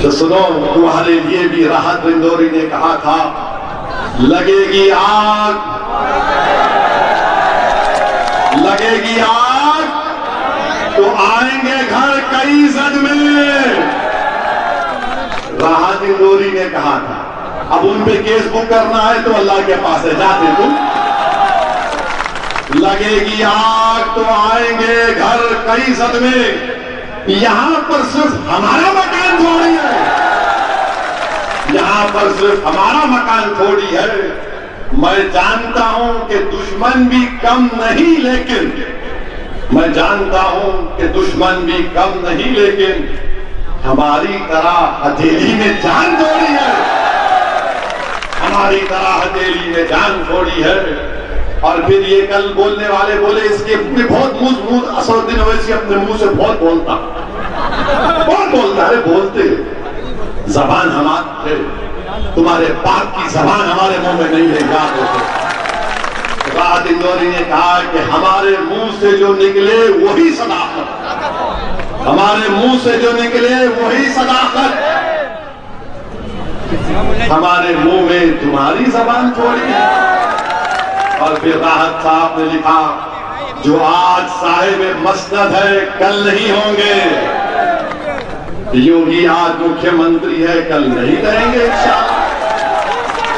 तो सुनो, तुम्हारे लिए भी राहत इंदौरी ने कहा था, लगेगी आग, लगेगी आग तो आएंगे घर कई जद में। राहत इंदौरी ने कहा था। अब उन पे केस बुक करना है तो अल्लाह के पास है, जाते तुम। लगेगी आग तो आएंगे घर कई सद में। यहां पर सिर्फ हमारा मकान थोड़ी है, यहां पर सिर्फ हमारा मकान थोड़ी है। मैं जानता हूं कि दुश्मन भी कम नहीं, लेकिन मैं जानता हूं कि दुश्मन भी कम नहीं, लेकिन हमारी तरह हथेली में जान थोड़ी है, हमारी तरह हथेली में जान थोड़ी है। और फिर ये कल बोलने वाले बोले इसके बहुत मुंह असरुद्दीन ओवैसी अपने मुंह से बहुत बोलता है। बोलते जबान हमारे, तुम्हारे बाप की जबान हमारे मुंह में नहीं है, याद रखो। राहत इंदौरी ने कहा कि हमारे मुंह से जो निकले वही सदाकत, हमारे मुंह से जो निकले वही सदाकत। हमारे मुंह में तुम्हारी जबान थोड़ी है। और फिर राहत साहब ने लिखा, जो आज साहिब मसनद है कल नहीं होंगे। योगी आज मुख्यमंत्री है, कल नहीं रहेंगे इंशाअल्लाह।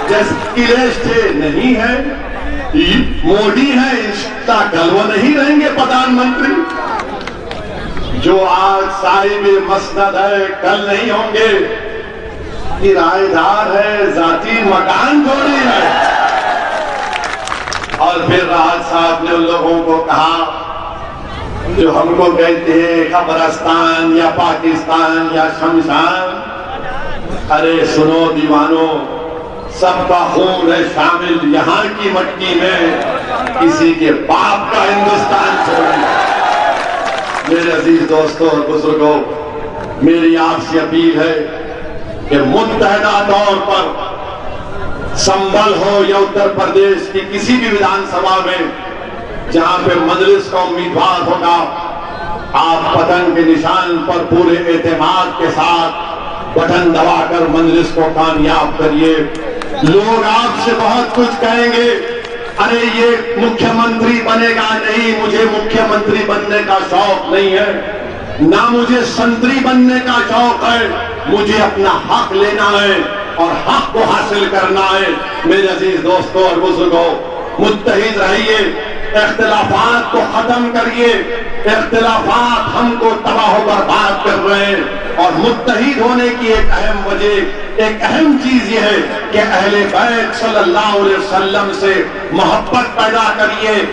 जैसे अखिलेश थे, नहीं है। मोदी है, इंशाअल्लाह कल वो नहीं रहेंगे प्रधानमंत्री। जो आज साहिब मसनद है कल नहीं होंगे। किराएदार है, जाती मकान थोड़ी है। और फिर राहत साहब ने उन लोगों को कहा जो हमको कहते हैं खबरस्तान या पाकिस्तान या शमशान, अरे सुनो दीवानो, सबका खून है शामिल यहाँ की मट्टी में, किसी के बाप का हिंदुस्तान छोड़ी। मेरे अजीज दोस्तों और बुजुर्गों, मेरी आपसे अपील है कि मुत्तहदा तौर पर संभल हो या उत्तर प्रदेश की किसी भी विधानसभा में जहां पे मजलिस का उम्मीदवार होगा, आप पतंग के निशान पर पूरे एतमाद के साथ बटन दबाकर मजलिस को कामयाब करिए। लोग आपसे बहुत कुछ कहेंगे, अरे ये मुख्यमंत्री बनेगा नहीं, मुझे मुख्यमंत्री बनने का शौक नहीं है, ना मुझे संतरी बनने का शौक है, मुझे अपना हक लेना है और हक को हासिल करना है। मेरे अजीज दोस्तों और बुजुर्गों, मुत्तहिद रहिए, इख्तिलाफात को खत्म करिए। इख्तिलाफात हमको तबाह बर्बाद कर रहे हैं। और मुत्तहिद होने की एक अहम वजह, एक अहम चीज यह है कि अहले बैत सल्लल्लाहु अलैहि वसल्लम से मोहब्बत पैदा करिए।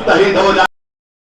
मुत्तहिद हो जाए।